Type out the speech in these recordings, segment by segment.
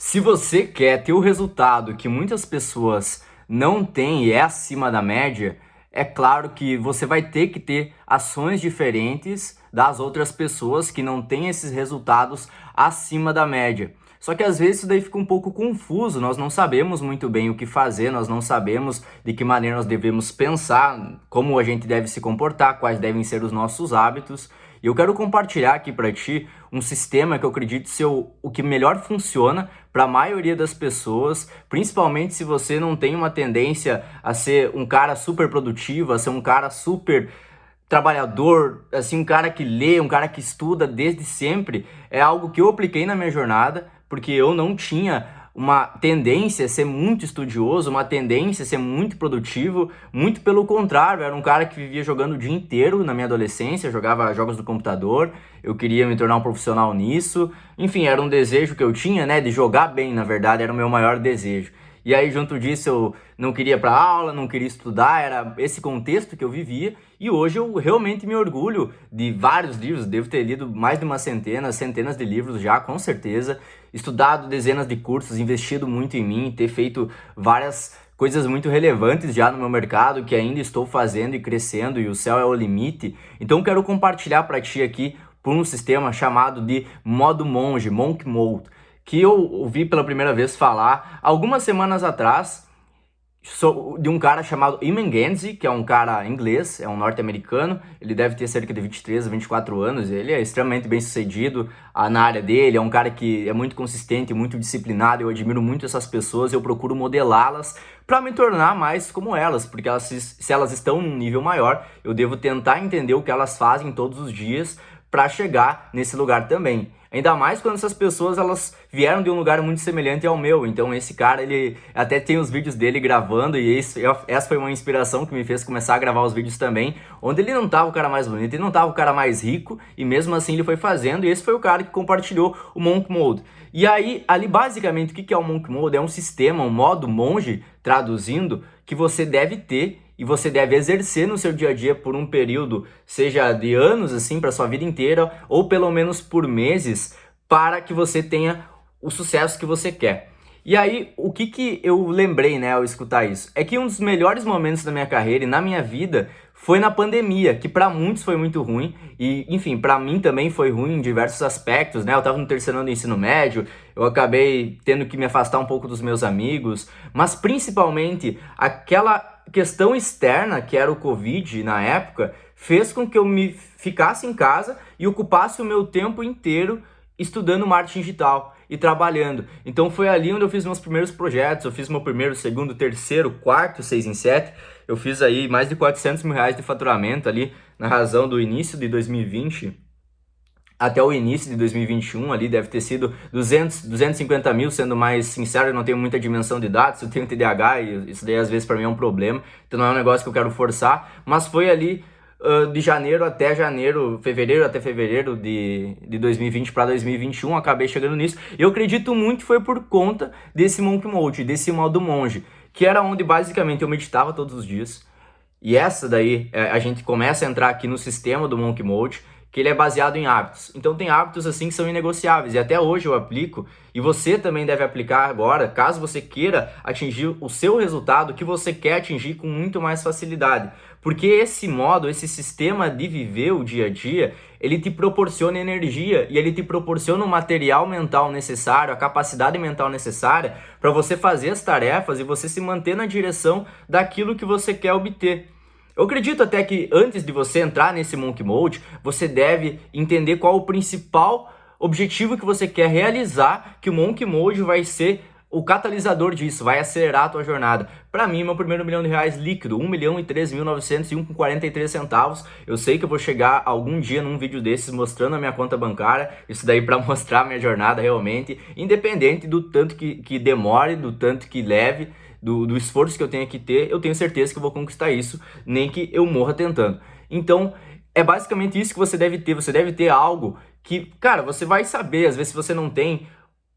Se você quer ter o resultado que muitas pessoas não têm e é acima da média, é claro que você vai ter que ter ações diferentes das outras pessoas que não têm esses resultados acima da média. Só que às vezes isso daí fica um pouco confuso, nós não sabemos muito bem o que fazer, nós não sabemos de que maneira nós devemos pensar, como a gente deve se comportar, quais devem ser os nossos hábitos. E eu quero compartilhar aqui para ti um sistema que eu acredito ser o que melhor funciona para a maioria das pessoas, principalmente se você não tem uma tendência a ser um cara super produtivo, a ser um cara super trabalhador, assim, um cara que lê, um cara que estuda desde sempre. É algo que eu apliquei na minha jornada, porque eu não tinha uma tendência a ser muito estudioso, uma tendência a ser muito produtivo, muito pelo contrário, era um cara que vivia jogando o dia inteiro na minha adolescência, jogava jogos do computador, eu queria me tornar um profissional nisso, enfim, era um desejo que eu tinha, né, de jogar bem, na verdade, era o meu maior desejo. E aí, junto disso, eu não queria ir para aula, não queria estudar, era esse contexto que eu vivia. E hoje eu realmente me orgulho de vários livros, devo ter lido mais de uma centena, centenas de livros já, com certeza. Estudado dezenas de cursos, investido muito em mim, ter feito várias coisas muito relevantes já no meu mercado, que ainda estou fazendo e crescendo, e o céu é o limite. Então, quero compartilhar para ti aqui por um sistema chamado de modo monge, Monk Mode, que eu ouvi pela primeira vez falar algumas semanas atrás de um cara chamado Iman Gandhi, que é um cara inglês, é um norte-americano, ele deve ter cerca de 23 a 24 anos, ele é extremamente bem sucedido na área dele, é um cara que é muito consistente, muito disciplinado, eu admiro muito essas pessoas, eu procuro modelá-las para me tornar mais como elas, porque elas, se elas estão num nível maior, eu devo tentar entender o que elas fazem todos os dias para chegar nesse lugar também. Ainda mais quando essas pessoas elas vieram de um lugar muito semelhante ao meu. Então esse cara, ele até tem os vídeos dele gravando e essa foi uma inspiração que me fez começar a gravar os vídeos também, onde ele não tava o cara mais bonito, ele não tava o cara mais rico e mesmo assim ele foi fazendo e esse foi o cara que compartilhou o Monk Mode. E aí, ali basicamente o que é o Monk Mode? É um sistema, um modo monge, traduzindo, que você deve ter e você deve exercer no seu dia a dia por um período, seja de anos, assim, para sua vida inteira, ou pelo menos por meses, para que você tenha o sucesso que você quer. E aí, o que eu lembrei, né, ao escutar isso? É que um dos melhores momentos da minha carreira e na minha vida foi na pandemia, que para muitos foi muito ruim, e enfim, para mim também foi ruim em diversos aspectos, né? Eu estava no terceiro ano do ensino médio, eu acabei tendo que me afastar um pouco dos meus amigos, mas principalmente aquela questão externa, que era o Covid na época, fez com que eu me ficasse em casa e ocupasse o meu tempo inteiro estudando marketing digital e trabalhando. Então foi ali onde eu fiz meus primeiros projetos, eu fiz meu primeiro, segundo, terceiro, quarto, 6 em 7, eu fiz aí mais de 400 mil reais de faturamento ali na razão do início de 2020 até o início de 2021, ali deve ter sido 250 mil, sendo mais sincero, eu não tenho muita dimensão de dados, eu tenho TDAH e isso daí às vezes para mim é um problema, então não é um negócio que eu quero forçar, mas foi ali de janeiro até janeiro, fevereiro até fevereiro de 2020 para 2021, acabei chegando nisso, e eu acredito muito que foi por conta desse Monk Mode, desse modo monge, que era onde basicamente eu meditava todos os dias, e essa daí, a gente começa a entrar aqui no sistema do Monk Mode, que ele é baseado em hábitos. Então tem hábitos assim que são inegociáveis, e até hoje eu aplico, e você também deve aplicar agora, caso você queira atingir o seu resultado que você quer atingir com muito mais facilidade. Porque esse modo, esse sistema de viver o dia a dia, ele te proporciona energia e ele te proporciona o material mental necessário, a capacidade mental necessária para você fazer as tarefas e você se manter na direção daquilo que você quer obter. Eu acredito até que antes de você entrar nesse Monk Mode, você deve entender qual o principal objetivo que você quer realizar, que o Monk Mode vai ser o catalisador disso, vai acelerar a tua jornada. Para mim, meu primeiro R$ 1.000.000 líquido, 1.013.901,43 centavos. Eu sei que eu vou chegar algum dia num vídeo desses mostrando a minha conta bancária, isso daí para mostrar a minha jornada realmente, independente do tanto que demore, do tanto que leve, do esforço que eu tenho que ter, eu tenho certeza que eu vou conquistar isso, nem que eu morra tentando. Então, é basicamente isso que você deve ter algo que, cara, você vai saber, às vezes se você não tem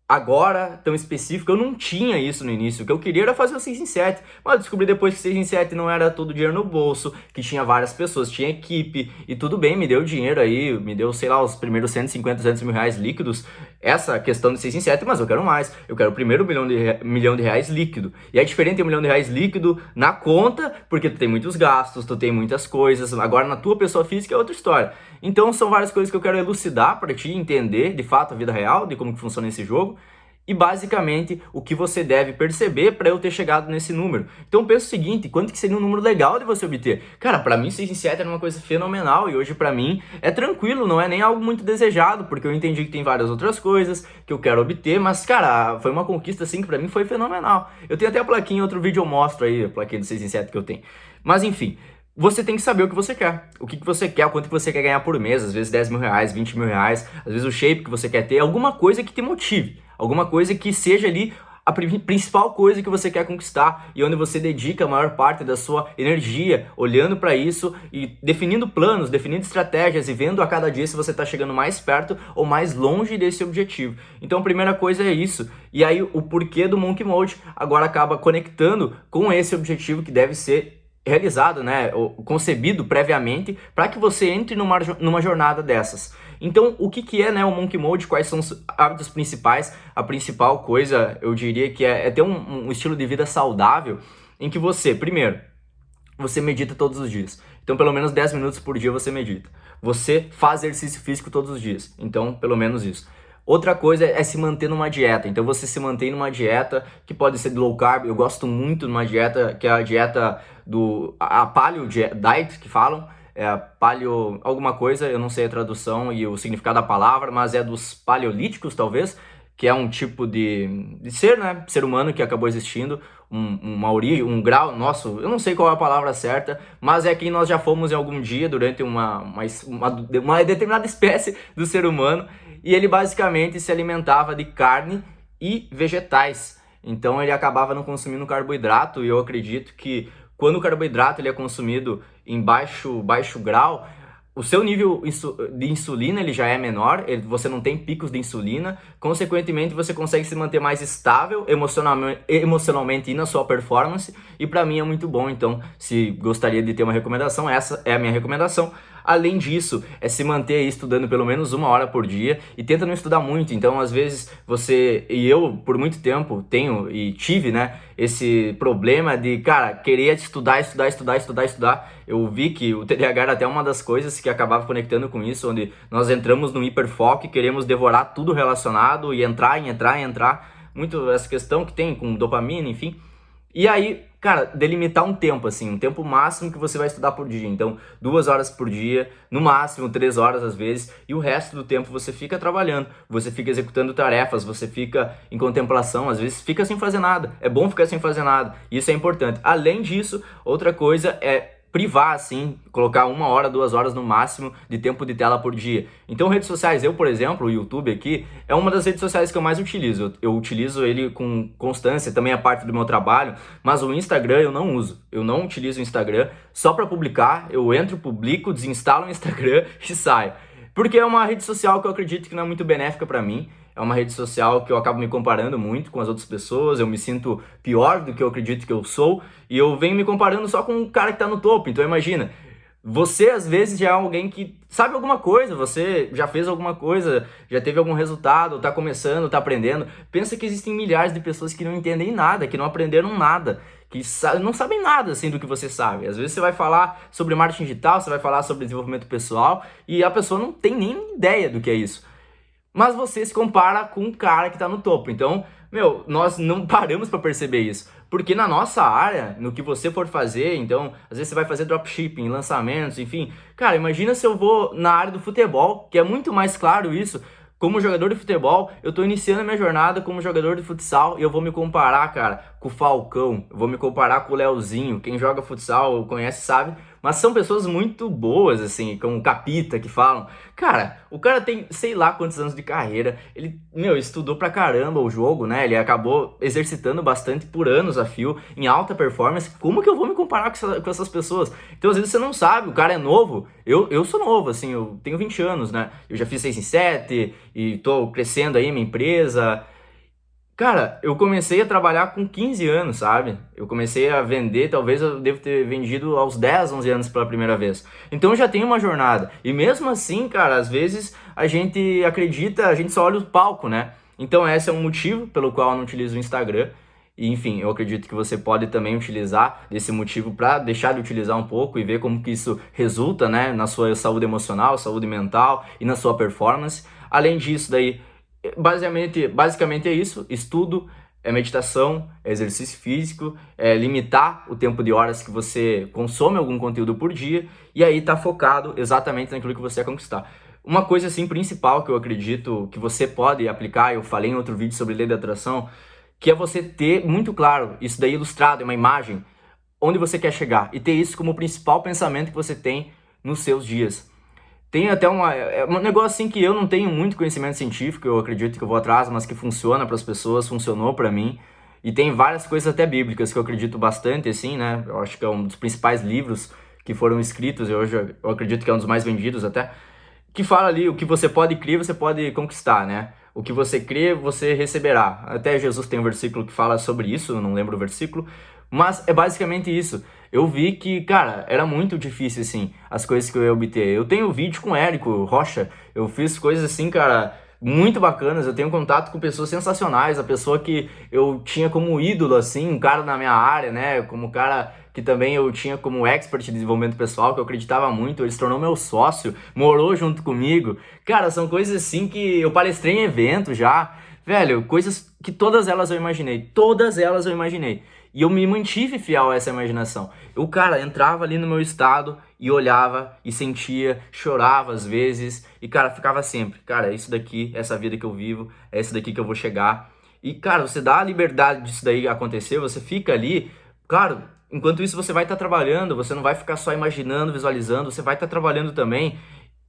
agora tão específico, eu não tinha isso no início. O que eu queria era fazer o 6 em 7, mas eu descobri depois que 6 em 7 não era todo dinheiro no bolso, que tinha várias pessoas, tinha equipe, e tudo bem, me deu dinheiro aí, me deu, sei lá, os primeiros 150, 200 mil reais líquidos, essa questão de 6 em 7, mas eu quero mais, eu quero o primeiro milhão de reais líquido. E é diferente ter 1 milhão de reais líquido na conta, porque tu tem muitos gastos, tu tem muitas coisas, agora na tua pessoa física é outra história. Então são várias coisas que eu quero elucidar para ti entender de fato a vida real, de como que funciona esse jogo, e basicamente o que você deve perceber para eu ter chegado nesse número. Então pensa o seguinte, quanto que seria um número legal de você obter? Cara, para mim 6 em 7 era uma coisa fenomenal e hoje para mim é tranquilo, não é nem algo muito desejado, porque eu entendi que tem várias outras coisas que eu quero obter, mas cara, foi uma conquista assim que para mim foi fenomenal. Eu tenho até a plaquinha, em outro vídeo eu mostro aí a plaquinha do 6 em 7 que eu tenho. Mas enfim, você tem que saber o que você quer, o que você quer, o quanto que você quer ganhar por mês, às vezes 10 mil reais, 20 mil reais, às vezes o shape que você quer ter, alguma coisa que te motive, alguma coisa que seja ali a principal coisa que você quer conquistar e onde você dedica a maior parte da sua energia olhando para isso e definindo planos, definindo estratégias e vendo a cada dia se você está chegando mais perto ou mais longe desse objetivo. Então a primeira coisa é isso. E aí o porquê do Monkey Mode agora acaba conectando com esse objetivo que deve ser realizado, né, concebido previamente para que você entre numa jornada dessas. Então, o que é, né, o Monkey Mode? Quais são os hábitos principais? A principal coisa, eu diria que é ter um estilo de vida saudável em que você, primeiro, você medita todos os dias. Então, pelo menos 10 minutos por dia você medita. Você faz exercício físico todos os dias. Então, pelo menos isso. Outra coisa é se manter numa dieta. Então você se mantém numa dieta que pode ser de low carb. Eu gosto muito de uma dieta que é a dieta a paleo diet que falam. É a paleo alguma coisa, eu não sei a tradução e o significado da palavra, mas é dos paleolíticos talvez, que é um tipo de ser, né? Ser humano que acabou existindo, uma origem, um grau nosso, eu não sei qual é a palavra certa, mas é quem nós já fomos em algum dia durante uma determinada espécie do ser humano, e ele basicamente se alimentava de carne e vegetais. Então ele acabava não consumindo carboidrato, e eu acredito que quando o carboidrato ele é consumido em baixo grau, o seu nível de insulina ele já é menor, você não tem picos de insulina, consequentemente você consegue se manter mais estável emocionalmente e na sua performance, e para mim é muito bom. Então, se gostaria de ter uma recomendação, essa é a minha recomendação. Além disso, é se manter estudando pelo menos 1 hora por dia e tenta não estudar muito. Então, às vezes, eu, por muito tempo, tenho e tive, né, esse problema de, cara, querer estudar. Eu vi que o TDAH era até uma das coisas que acabava conectando com isso, onde nós entramos num hiperfoco e queremos devorar tudo relacionado e entrar. Muito essa questão que tem com dopamina, enfim. E aí, cara, delimitar um tempo, assim, um tempo máximo que você vai estudar por dia. Então, 2 horas por dia, no máximo 3 horas às vezes, e o resto do tempo você fica trabalhando, você fica executando tarefas, você fica em contemplação, às vezes fica sem fazer nada. É bom ficar sem fazer nada, isso é importante. Além disso, outra coisa é privar, assim, colocar 1 hora, 2 horas no máximo de tempo de tela por dia. Então, redes sociais, eu, por exemplo, o YouTube aqui, é uma das redes sociais que eu mais utilizo. Eu utilizo ele com constância, também é parte do meu trabalho, mas o Instagram eu não uso. Eu não utilizo o Instagram só para publicar, eu entro, publico, desinstalo o Instagram e saio. Porque é uma rede social que eu acredito que não é muito benéfica para mim. É uma rede social que eu acabo me comparando muito com as outras pessoas, eu me sinto pior do que eu acredito que eu sou, e eu venho me comparando só com o cara que tá no topo. Então imagina, você às vezes já é alguém que sabe alguma coisa, você já fez alguma coisa, já teve algum resultado, tá começando, tá aprendendo. Pensa que existem milhares de pessoas que não entendem nada, que não aprenderam nada, que não sabem nada assim do que você sabe. Às vezes você vai falar sobre marketing digital, você vai falar sobre desenvolvimento pessoal, e a pessoa não tem nem ideia do que é isso. Mas você se compara com um cara que tá no topo. Então, nós não paramos para perceber isso. Porque na nossa área, no que você for fazer, então, às vezes você vai fazer dropshipping, lançamentos, enfim. Cara, imagina se eu vou na área do futebol, que é muito mais claro isso. Como jogador de futebol, eu tô iniciando a minha jornada como jogador de futsal e eu vou me comparar, cara, com o Falcão, eu vou me comparar com o Leozinho. Quem joga futsal, conhece, sabe. Mas são pessoas muito boas, assim, como o Capita, que falam. Cara, o cara tem sei lá quantos anos de carreira, ele, estudou pra caramba o jogo, né? Ele acabou exercitando bastante por anos a fio, em alta performance. Como que eu vou me comparar com essas pessoas? Então, às vezes você não sabe, o cara é novo. Eu sou novo, assim, eu tenho 20 anos, né? Eu já fiz 6 em 7 e tô crescendo aí minha empresa. Cara, eu comecei a trabalhar com 15 anos, sabe? Eu comecei a vender, talvez eu devo ter vendido aos 10, 11 anos pela primeira vez. Então já tem uma jornada. E mesmo assim, cara, às vezes a gente acredita, a gente só olha o palco, né? Então esse é um motivo pelo qual eu não utilizo o Instagram. E enfim, eu acredito que você pode também utilizar desse motivo para deixar de utilizar um pouco e ver como que isso resulta, né, na sua saúde emocional, saúde mental e na sua performance. Além disso, daí basicamente é isso: estudo, é meditação, é exercício físico, é limitar o tempo de horas que você consome algum conteúdo por dia e aí tá focado exatamente naquilo que você quer conquistar. Uma coisa assim principal que eu acredito que você pode aplicar, eu falei em outro vídeo sobre lei da atração, que é você ter muito claro, isso daí ilustrado em uma imagem, onde você quer chegar e ter isso como o principal pensamento que você tem nos seus dias. Tem até um negócio assim que eu não tenho muito conhecimento científico, eu acredito que eu vou atrás, mas que funciona para as pessoas, funcionou para mim. E tem várias coisas até bíblicas que eu acredito bastante, assim, né? Eu acho que é um dos principais livros que foram escritos, e hoje eu acredito que é um dos mais vendidos até, que fala ali: o que você pode crer, você pode conquistar, né? O que você crê, você receberá. Até Jesus tem um versículo que fala sobre isso, eu não lembro o versículo, mas é basicamente isso. Eu vi que, cara, era muito difícil, assim, as coisas que eu ia obter. Eu tenho vídeo com o Érico Rocha, eu fiz coisas assim, cara, muito bacanas. Eu tenho contato com pessoas sensacionais, a pessoa que eu tinha como ídolo, assim, um cara na minha área, né, como cara que também eu tinha como expert de desenvolvimento pessoal, que eu acreditava muito, ele se tornou meu sócio, morou junto comigo. Cara, são coisas assim que eu palestrei em evento já, velho, coisas que todas elas eu imaginei. E eu me mantive fiel a essa imaginação. O cara entrava ali no meu estado e olhava e sentia, chorava às vezes, e cara, ficava sempre: cara, é isso daqui, essa vida que eu vivo, é isso daqui que eu vou chegar. E cara, você dá a liberdade disso daí acontecer, você fica ali, claro, enquanto isso você vai estar trabalhando, você não vai ficar só imaginando, visualizando, você vai estar trabalhando também.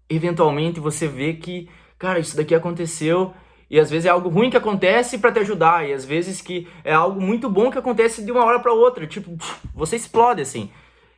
Eventualmente você vê que, cara, isso daqui aconteceu, e às vezes é algo ruim que acontece para te ajudar, e às vezes que é algo muito bom que acontece de uma hora para outra, tipo, você explode assim.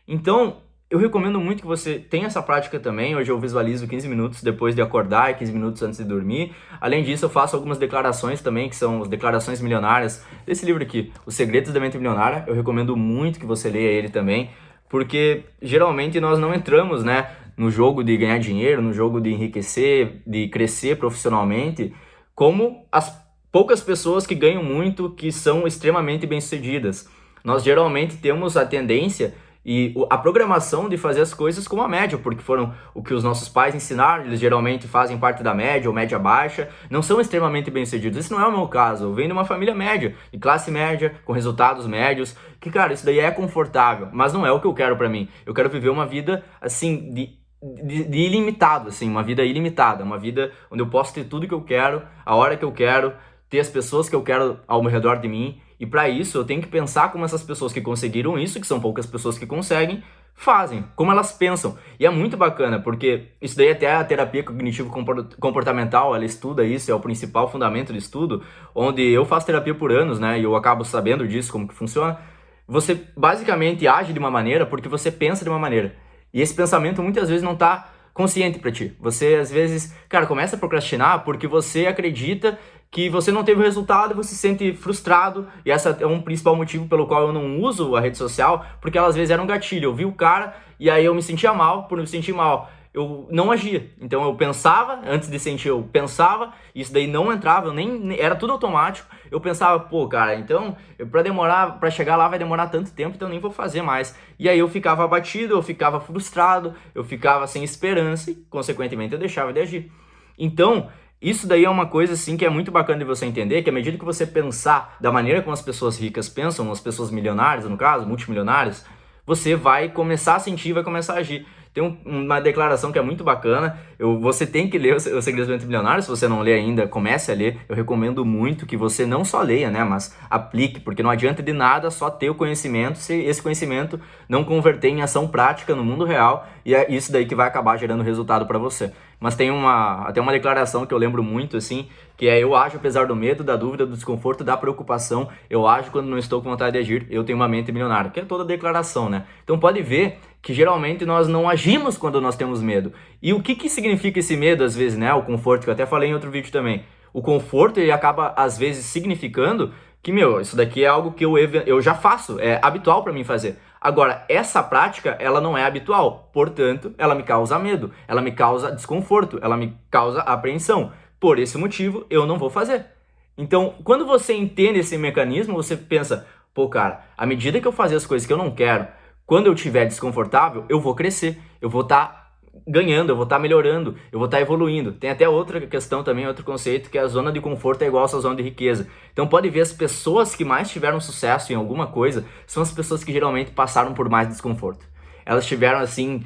Então, eu recomendo muito que você tenha essa prática também. Hoje eu visualizo 15 minutos depois de acordar e 15 minutos antes de dormir. Além disso, eu faço algumas declarações também, que são as declarações milionárias desse livro aqui, Os Segredos da Mente Milionária. Eu recomendo muito que você leia ele também, porque geralmente nós não entramos, né, no jogo de ganhar dinheiro, no jogo de enriquecer, de crescer profissionalmente, como as poucas pessoas que ganham muito, que são extremamente bem-sucedidas. Nós geralmente temos a tendência e a programação de fazer as coisas como a média, porque foram o que os nossos pais ensinaram. Eles geralmente fazem parte da média ou média baixa, não são extremamente bem-sucedidos. Isso não é o meu caso, eu venho de uma família média, de classe média, com resultados médios, que, cara, isso daí é confortável, mas não é o que eu quero pra mim. Eu quero viver uma vida, assim, de ilimitado, assim, uma vida ilimitada, uma vida onde eu posso ter tudo que eu quero, a hora que eu quero, ter as pessoas que eu quero ao meu redor de mim. E para isso eu tenho que pensar como essas pessoas que conseguiram isso, que são poucas pessoas que conseguem, fazem, como elas pensam. E é muito bacana, porque isso daí até a terapia cognitivo-comportamental, ela estuda isso, é o principal fundamento do estudo, onde eu faço terapia por anos, né, e eu acabo sabendo disso, como que funciona. Você basicamente age de uma maneira porque você pensa de uma maneira. E esse pensamento muitas vezes não tá consciente para ti. Você às vezes, cara, começa a procrastinar porque você acredita que você não teve o resultado, você se sente frustrado, e essa é um principal motivo pelo qual eu não uso a rede social, porque ela às vezes era um gatilho. Eu vi o cara e aí eu me sentia mal. Por me sentir mal, eu não agia. Então eu pensava, antes de sentir eu pensava, isso daí não entrava, eu nem era tudo automático. Eu pensava: pô, cara, então para chegar lá vai demorar tanto tempo, então eu nem vou fazer mais. E aí eu ficava abatido, eu ficava frustrado, eu ficava sem esperança e consequentemente eu deixava de agir. Então, isso daí é uma coisa assim que é muito bacana de você entender, que à medida que você pensar da maneira como as pessoas ricas pensam, as pessoas milionárias, no caso, multimilionárias, você vai começar a sentir, vai começar a agir. Tem uma declaração que é muito bacana. Você tem que ler Os Segredos do Mente Milionário. Se você não lê ainda, comece a ler. Eu recomendo muito que você não só leia, né, mas aplique, porque não adianta de nada só ter o conhecimento se esse conhecimento não converter em ação prática no mundo real, e é isso daí que vai acabar gerando resultado para você. Mas tem até uma declaração que eu lembro muito, assim, que é: eu ajo apesar do medo, da dúvida, do desconforto, da preocupação. Eu ajo quando não estou com vontade de agir. Eu tenho uma mente milionária. Que é toda declaração, né? Então pode ver que geralmente nós não agimos quando nós temos medo. E o que significa esse medo às vezes, né? O conforto, que eu até falei em outro vídeo também. O conforto, ele acaba, às vezes, significando que, meu, isso daqui é algo que eu já faço, é habitual para mim fazer. Agora, essa prática, ela não é habitual, portanto, ela me causa medo, ela me causa desconforto, ela me causa apreensão. Por esse motivo, eu não vou fazer. Então, quando você entende esse mecanismo, você pensa, pô, cara, à medida que eu fazer as coisas que eu não quero, quando eu estiver desconfortável, eu vou crescer, eu vou estar ganhando, eu vou estar melhorando, eu vou estar evoluindo. Tem até outra questão também, outro conceito, que é a zona de conforto é igual a sua zona de riqueza. Então pode ver, as pessoas que mais tiveram sucesso em alguma coisa são as pessoas que geralmente passaram por mais desconforto. Elas tiveram, assim,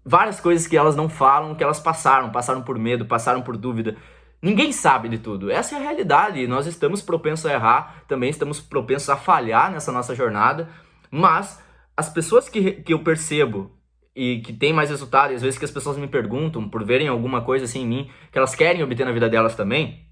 várias coisas que elas não falam, que elas passaram por medo, passaram por dúvida. Ninguém sabe de tudo. Essa é a realidade. Nós estamos propensos a errar, também estamos propensos a falhar nessa nossa jornada, mas as pessoas que eu percebo e que tem mais resultado, e às vezes que as pessoas me perguntam por verem alguma coisa assim em mim, que elas querem obter na vida delas também,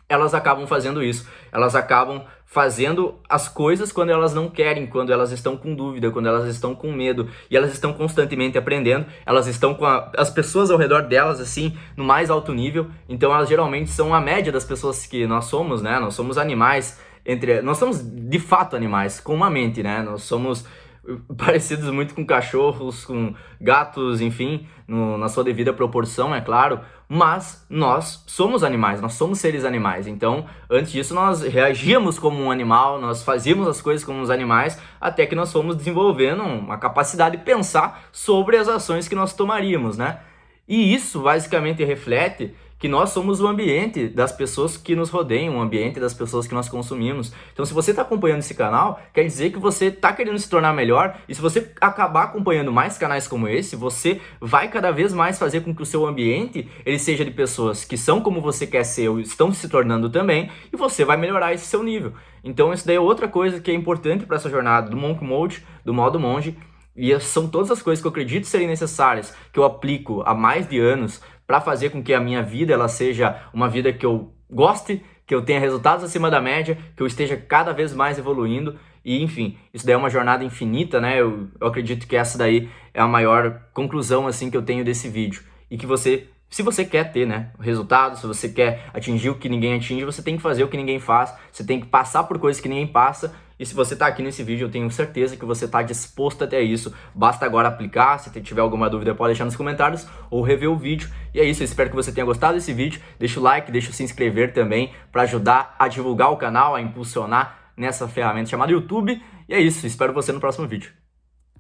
elas acabam fazendo isso. Elas acabam fazendo as coisas quando elas não querem, quando elas estão com dúvida, quando elas estão com medo, e elas estão constantemente aprendendo, elas estão com as pessoas ao redor delas, assim, no mais alto nível, então elas geralmente são a média das pessoas que nós somos, né? Nós somos animais, nós somos de fato animais, com uma mente, né? Nós somos parecidos muito com cachorros, com gatos, enfim, na sua devida proporção, é claro, mas nós somos animais, nós somos seres animais, então antes disso nós reagíamos como um animal, nós fazíamos as coisas como os animais, até que nós fomos desenvolvendo uma capacidade de pensar sobre as ações que nós tomaríamos, né? E isso basicamente reflete que nós somos o ambiente das pessoas que nos rodeiam, o ambiente das pessoas que nós consumimos. Então, se você está acompanhando esse canal, quer dizer que você está querendo se tornar melhor, e se você acabar acompanhando mais canais como esse, você vai cada vez mais fazer com que o seu ambiente ele seja de pessoas que são como você quer ser ou estão se tornando também, e você vai melhorar esse seu nível. Então, isso daí é outra coisa que é importante para essa jornada do Monk Mode, do modo monge, e são todas as coisas que eu acredito serem necessárias, que eu aplico há mais de anos para fazer com que a minha vida ela seja uma vida que eu goste, que eu tenha resultados acima da média, que eu esteja cada vez mais evoluindo. E enfim, isso daí é uma jornada infinita, né? Eu acredito que essa daí é a maior conclusão assim que eu tenho desse vídeo. E que você, se você quer ter, né, resultados, se você quer atingir o que ninguém atinge, você tem que fazer o que ninguém faz, você tem que passar por coisas que ninguém passa. E se você está aqui nesse vídeo, eu tenho certeza que você está disposto até isso. Basta agora aplicar. Se tiver alguma dúvida, pode deixar nos comentários ou rever o vídeo. E é isso, eu espero que você tenha gostado desse vídeo. Deixa o like, deixa o se inscrever também para ajudar a divulgar o canal, a impulsionar nessa ferramenta chamada YouTube. E é isso, espero você no próximo vídeo.